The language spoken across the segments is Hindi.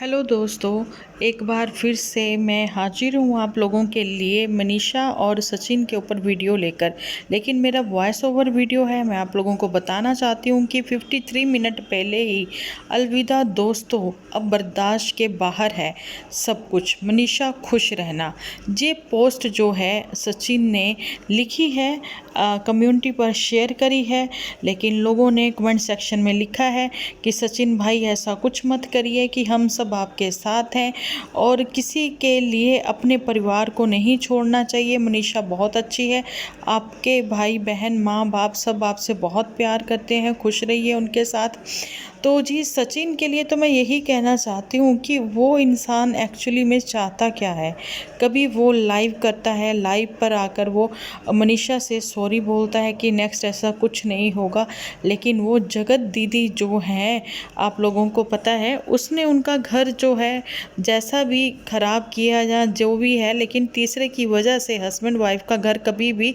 हेलो दोस्तों, एक बार फिर से मैं हाजिर हूँ आप लोगों के लिए मनीषा और सचिन के ऊपर वीडियो लेकर। लेकिन मेरा वॉइस ओवर वीडियो है। मैं आप लोगों को बताना चाहती हूँ कि 53 मिनट पहले ही अलविदा दोस्तों, अब बर्दाश्त के बाहर है सब कुछ, मनीषा खुश रहना। ये पोस्ट जो है सचिन ने लिखी है, कम्युनिटी पर शेयर करी है, लेकिन लोगों ने कमेंट सेक्शन में लिखा है कि सचिन भाई ऐसा कुछ मत करिए, कि हम सब आपके साथ हैं और किसी के लिए अपने परिवार को नहीं छोड़ना चाहिए। मनीषा बहुत अच्छी है, आपके भाई बहन माँ बाप सब आपसे बहुत प्यार करते हैं, खुश रहिए उनके साथ। तो जी सचिन के लिए तो मैं यही कहना चाहती हूँ कि वो इंसान एक्चुअली में चाहता क्या है। कभी वो लाइव करता है, लाइव पर आकर वो मनीषा से सॉरी बोलता है कि नेक्स्ट ऐसा कुछ नहीं होगा, लेकिन वो जगत दीदी जो हैं, आप लोगों को पता है, उसने उनका घर जो है जैसा भी ख़राब किया या जो भी है, लेकिन तीसरे की वजह से हस्बैंड वाइफ का घर कभी भी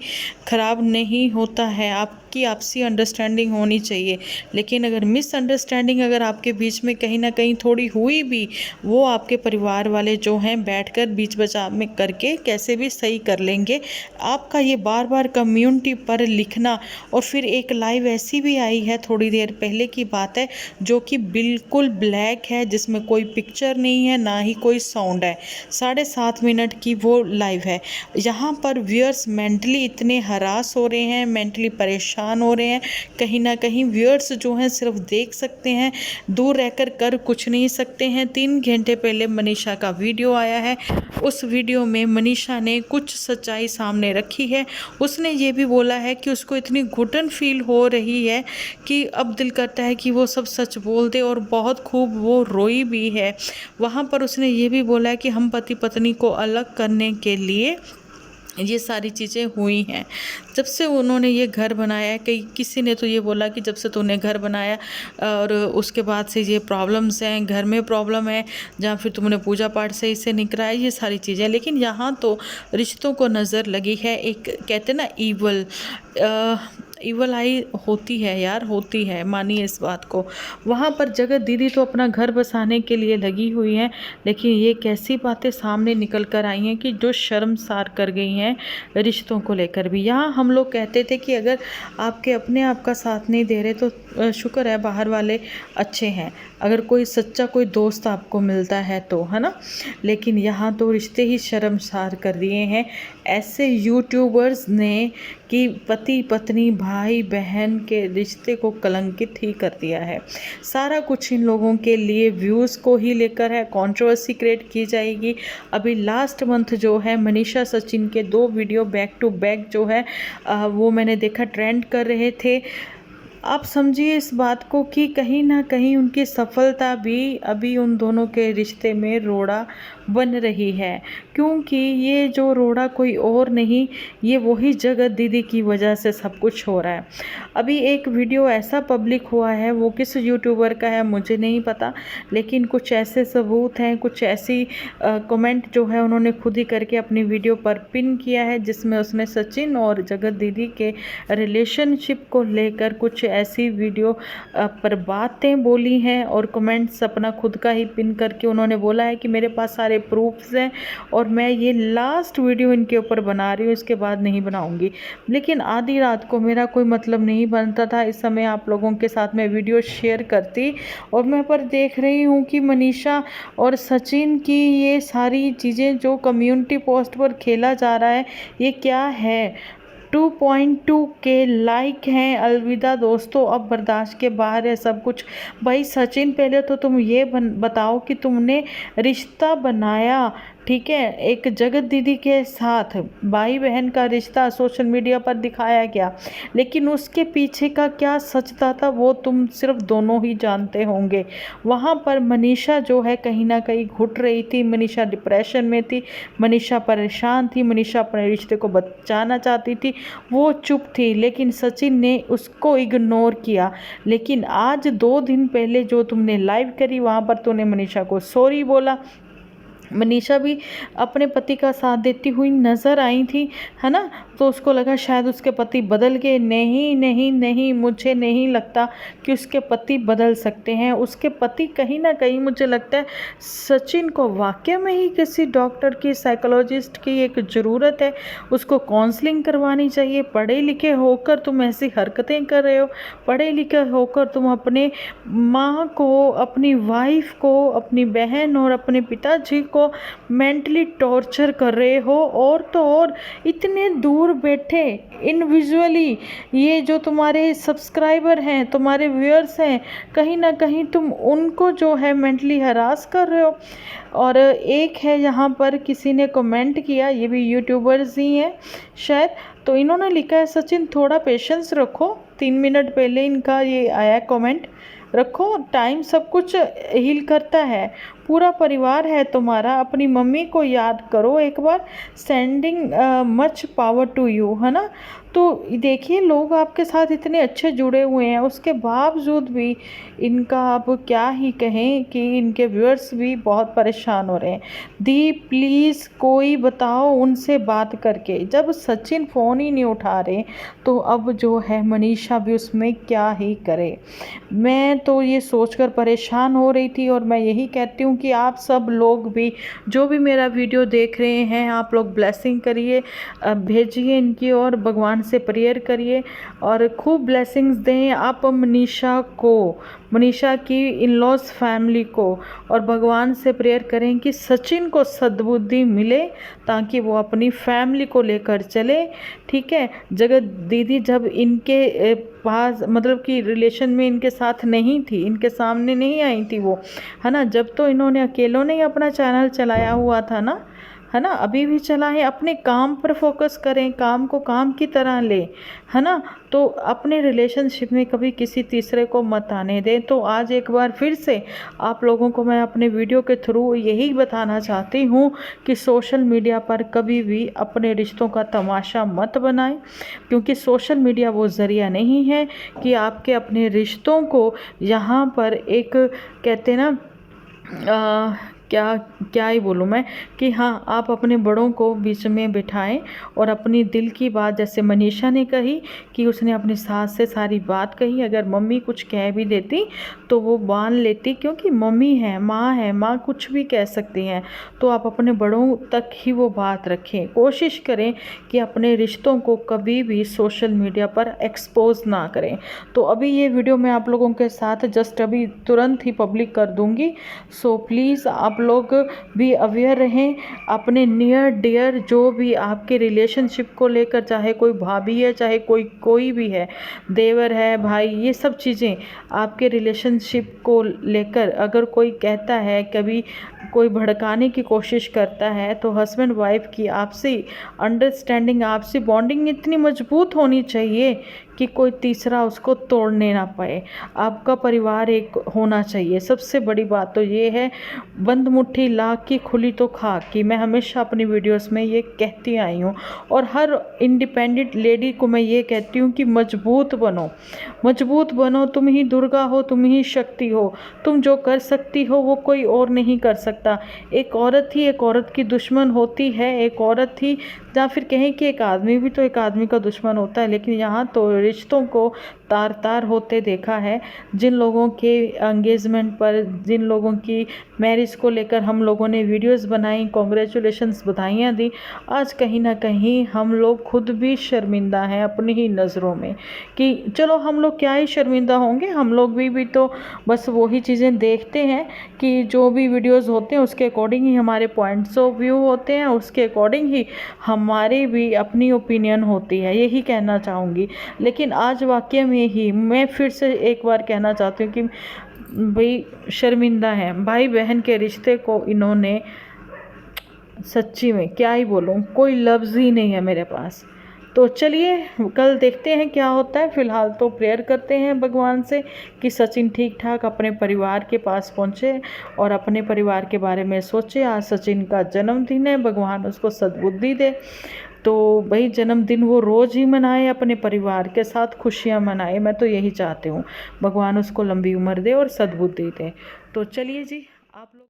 ख़राब नहीं होता है। आपकी आपसी अंडरस्टैंडिंग होनी चाहिए, लेकिन अगर मिसअंडरस्टैंडिंग अगर आपके बीच में कहीं ना कहीं थोड़ी हुई भी, वो आपके परिवार वाले जो हैं बैठकर बीच बचाव में करके कैसे भी सही कर लेंगे। आपका ये बार बार कम्युनिटी पर लिखना, और फिर एक लाइव ऐसी भी आई है थोड़ी देर पहले की बात है, जो कि बिल्कुल ब्लैक है, जिसमें कोई पिक्चर नहीं है ना ही कोई साउंड है। 7.5 मिनट की वो लाइव है। यहाँ पर व्यूअर्स मेंटली इतने हरास हो रहे हैं, मेंटली परेशान हो रहे हैं। कहीं ना कहीं व्यूअर्स जो हैं सिर्फ देख सकते हैं, दूर रहकर कर कुछ नहीं सकते हैं। 3 घंटे पहले मनीषा का वीडियो आया है। उस वीडियो में मनीषा ने कुछ सच्चाई सामने रखी है। उसने ये भी बोला है कि उसको इतनी घुटन फील हो रही है कि अब दिल करता है कि वो सब सच बोल दे, और बहुत खूब वो रोई भी है। वहाँ पर उसने ये भी बोला है कि हम पति पत्नी को अलग करने के लिए ये सारी चीज़ें हुई हैं। जब से उन्होंने ये घर बनाया है, कई किसी ने तो ये बोला कि जब से तूने घर बनाया और उसके बाद से ये प्रॉब्लम्स हैं, घर में प्रॉब्लम है, जहाँ फिर तुमने पूजा पाठ सही से नहीं कराया, ये सारी चीज़ें। लेकिन यहाँ तो रिश्तों को नज़र लगी है। एक कहते ना ईवल आई होती है यार, होती है, मानिए इस बात को। वहाँ पर जगत दीदी तो अपना घर बसाने के लिए लगी हुई हैं, लेकिन ये कैसी बातें सामने निकल कर आई हैं कि जो शर्मसार कर गई हैं रिश्तों को लेकर भी। यहाँ हम लोग कहते थे कि अगर आपके अपने आप का साथ नहीं दे रहे तो शुक्र है बाहर वाले अच्छे हैं, अगर कोई सच्चा कोई दोस्त आपको मिलता है तो, है ना। लेकिन यहाँ तो रिश्ते ही शर्मसार कर दिए हैं ऐसे यूट्यूबर्स ने कि पति पत्नी भाई बहन के रिश्ते को कलंकित ही कर दिया है। सारा कुछ इन लोगों के लिए व्यूज़ को ही लेकर है, कंट्रोवर्सी क्रिएट की जाएगी। अभी लास्ट मंथ जो है मनीषा सचिन के 2 वीडियो बैक टू बैक जो है वो मैंने देखा ट्रेंड कर रहे थे। आप समझिए इस बात को कि कहीं ना कहीं उनकी सफलता भी अभी उन दोनों के रिश्ते में रोड़ा बन रही है, क्योंकि ये जो रोड़ा कोई और नहीं, ये वही जगत दीदी की वजह से सब कुछ हो रहा है। अभी एक वीडियो ऐसा पब्लिक हुआ है, वो किस यूट्यूबर का है मुझे नहीं पता, लेकिन कुछ ऐसे सबूत हैं, कुछ ऐसी कमेंट जो है उन्होंने खुद ही करके अपनी वीडियो पर पिन किया है, जिसमें उसने सचिन और जगत दीदी के रिलेशनशिप को लेकर कुछ ऐसी वीडियो पर बातें बोली हैं, और कमेंट्स अपना खुद का ही पिन करके उन्होंने बोला है कि मेरे पास सारे प्रूफ्स हैं और मैं ये लास्ट वीडियो इनके ऊपर बना रही हूँ, इसके बाद नहीं बनाऊंगी। लेकिन आधी रात को मेरा कोई मतलब नहीं बनता था, इस समय आप लोगों के साथ मैं वीडियो शेयर करती, और मैं पर देख रही हूँ कि मनीषा और सचिन की ये सारी चीज़ें जो कम्युनिटी पोस्ट पर खेला जा रहा है, ये क्या है। 2.2 के लाइक हैं। अलविदा दोस्तों, अब बर्दाश्त के बाहर है सब कुछ। भाई सचिन, पहले तो तुम ये बताओ कि तुमने रिश्ता बनाया, ठीक है, एक जगत दीदी के साथ भाई बहन का रिश्ता सोशल मीडिया पर दिखाया गया, लेकिन उसके पीछे का क्या सच था वो तुम सिर्फ दोनों ही जानते होंगे। वहाँ पर मनीषा जो है कहीं ना कहीं घुट रही थी, मनीषा डिप्रेशन में थी, मनीषा परेशान थी, मनीषा अपने रिश्ते को बचाना चाहती थी, वो चुप थी, लेकिन सचिन ने उसको इग्नोर किया। लेकिन आज 2 दिन पहले जो तुमने लाइव करी, वहाँ पर तूने मनीषा को सॉरी बोला, मनीषा भी अपने पति का साथ देती हुई नज़र आई थी, है ना। तो उसको लगा शायद उसके पति बदल गए। नहीं नहीं नहीं, मुझे नहीं लगता कि उसके पति बदल सकते हैं। उसके पति कहीं ना कहीं मुझे लगता है सचिन को वाकई में ही किसी डॉक्टर की, साइकोलॉजिस्ट की एक ज़रूरत है। उसको काउंसलिंग करवानी चाहिए। पढ़े लिखे होकर तुम ऐसी हरकतें कर रहे हो, पढ़े लिखे होकर तुम अपने माँ को, अपनी वाइफ को, अपनी बहन और अपने पिताजी को मेंटली टॉर्चर कर रहे हो। और तो और इतने दूर बैठे इनविजुअली ये जो तुम्हारे सब्सक्राइबर हैं, तुम्हारे व्यूअर्स हैं, कहीं ना कहीं तुम उनको जो है मेंटली हरास कर रहे हो। और एक है यहाँ पर किसी ने कमेंट किया, ये भी यूट्यूबर्स ही हैं शायद, तो इन्होंने लिखा है सचिन थोड़ा पेशेंस रखो। 3 मिनट पहले इनका ये आया कमेंट, रखो टाइम सब कुछ हील करता है। पूरा परिवार है तुम्हारा, अपनी मम्मी को याद करो एक बार। Sending much power to you, है ना। तो देखिए लोग आपके साथ इतने अच्छे जुड़े हुए हैं, उसके बावजूद भी इनका अब क्या ही कहें कि इनके व्यूअर्स भी बहुत परेशान हो रहे हैं। दी प्लीज़ कोई बताओ उनसे बात करके। जब सचिन फ़ोन ही नहीं उठा रहे तो अब जो है मनीषा भी उसमें क्या ही करे। मैं तो ये सोचकर परेशान हो रही थी। और मैं यही कहती हूँ कि आप सब लोग भी जो भी मेरा वीडियो देख रहे हैं, आप लोग ब्लेसिंग करिए, भेजिए इनकी, और भगवान से प्रेयर करिए और खूब ब्लेसिंग्स दें आप मनीषा को, मनीषा की इन लॉज फैमिली को। और भगवान से प्रेयर करें कि सचिन को सद्बुद्धि मिले ताकि वो अपनी फैमिली को लेकर चले। ठीक है, जगत दीदी जब इनके पास मतलब कि रिलेशन में इनके साथ नहीं थी, इनके सामने नहीं आई थी वो, है ना। जब तो इन्होंने अकेलों ने ही अपना चैनल चलाया हुआ था ना, है ना। अभी भी चला है। अपने काम पर फोकस करें, काम को काम की तरह लें, है ना। तो अपने रिलेशनशिप में कभी किसी तीसरे को मत आने दें। तो आज एक बार फिर से आप लोगों को मैं अपने वीडियो के थ्रू यही बताना चाहती हूँ कि सोशल मीडिया पर कभी भी अपने रिश्तों का तमाशा मत बनाएं, क्योंकि सोशल मीडिया वो ज़रिया नहीं है कि आपके अपने रिश्तों को यहाँ पर एक कहते हैं ना क्या क्या ही बोलूँ मैं, कि हाँ आप अपने बड़ों को बीच में बिठाएं और अपनी दिल की बात, जैसे मनीषा ने कही कि उसने अपनी सास से सारी बात कही। अगर मम्मी कुछ कह भी देती तो वो मान लेती, क्योंकि मम्मी है, माँ कुछ भी कह सकती हैं। तो आप अपने बड़ों तक ही वो बात रखें। कोशिश करें कि अपने रिश्तों को कभी भी सोशल मीडिया पर एक्सपोज ना करें। तो अभी ये वीडियो मैं आप लोगों के साथ जस्ट अभी तुरंत ही पब्लिक कर दूँगी। सो प्लीज़ आप लोग भी अवेयर रहें। अपने नियर डियर जो भी आपके रिलेशनशिप को लेकर, चाहे कोई भाभी है, चाहे कोई भी है, देवर है, भाई, ये सब चीज़ें आपके रिलेशनशिप को लेकर अगर कोई कहता है, कभी कोई भड़काने की कोशिश करता है, तो हस्बैंड वाइफ की आपसी अंडरस्टैंडिंग, आपसी बॉन्डिंग इतनी मजबूत होनी चाहिए कि कोई तीसरा उसको तोड़ने ना पाए। आपका परिवार एक होना चाहिए। सबसे बड़ी बात तो ये है, बंद मुट्ठी लाख की खुली तो खाक की। मैं हमेशा अपनी वीडियोस में ये कहती आई हूँ और हर इंडिपेंडेंट लेडी को मैं ये कहती हूँ कि मजबूत बनो, मजबूत बनो। तुम ही दुर्गा हो, तुम ही शक्ति हो। तुम जो कर सकती हो वो कोई और नहीं कर सकता। एक औरत ही एक औरत की दुश्मन होती है, एक औरत ही, या फिर कहें कि एक आदमी भी तो एक आदमी का दुश्मन होता है। लेकिन यहाँ तो रिश्तों को तार तार होते देखा है। जिन लोगों के एंगेजमेंट पर, जिन लोगों की मैरिज को लेकर हम लोगों ने वीडियोस बनाई, कॉन्ग्रेचुलेशंस, बधाइयाँ दी, आज कहीं ना कहीं हम लोग खुद भी शर्मिंदा हैं अपनी ही नज़रों में। कि चलो हम लोग क्या ही शर्मिंदा होंगे, हम लोग भी तो बस वही चीज़ें देखते हैं कि जो भी वीडियोस होते हैं उसके अकॉर्डिंग ही हमारे पॉइंट्स ऑफ व्यू होते हैं, उसके अकॉर्डिंग ही हमारी भी अपनी ओपिनियन होती है, यही कहना चाहूँगी। लेकिन आज वाकई में ही मैं फिर से एक बार कहना चाहती हूँ कि भाई शर्मिंदा है। भाई बहन के रिश्ते को इन्होंने, सच्ची में क्या ही बोलूँ, कोई लफ्ज़ ही नहीं है मेरे पास। तो चलिए कल देखते हैं क्या होता है। फ़िलहाल तो प्रेयर करते हैं भगवान से कि सचिन ठीक ठाक अपने परिवार के पास पहुँचे और अपने परिवार के बारे में सोचे। आज सचिन का जन्मदिन है, भगवान उसको सद्बुद्धि दे। तो भाई जन्मदिन वो रोज़ ही मनाए, अपने परिवार के साथ खुशियाँ मनाए। मैं तो यही चाहती हूँ, भगवान उसको लंबी उम्र दे और सद्बुद्धि दे। तो चलिए जी, आप लोग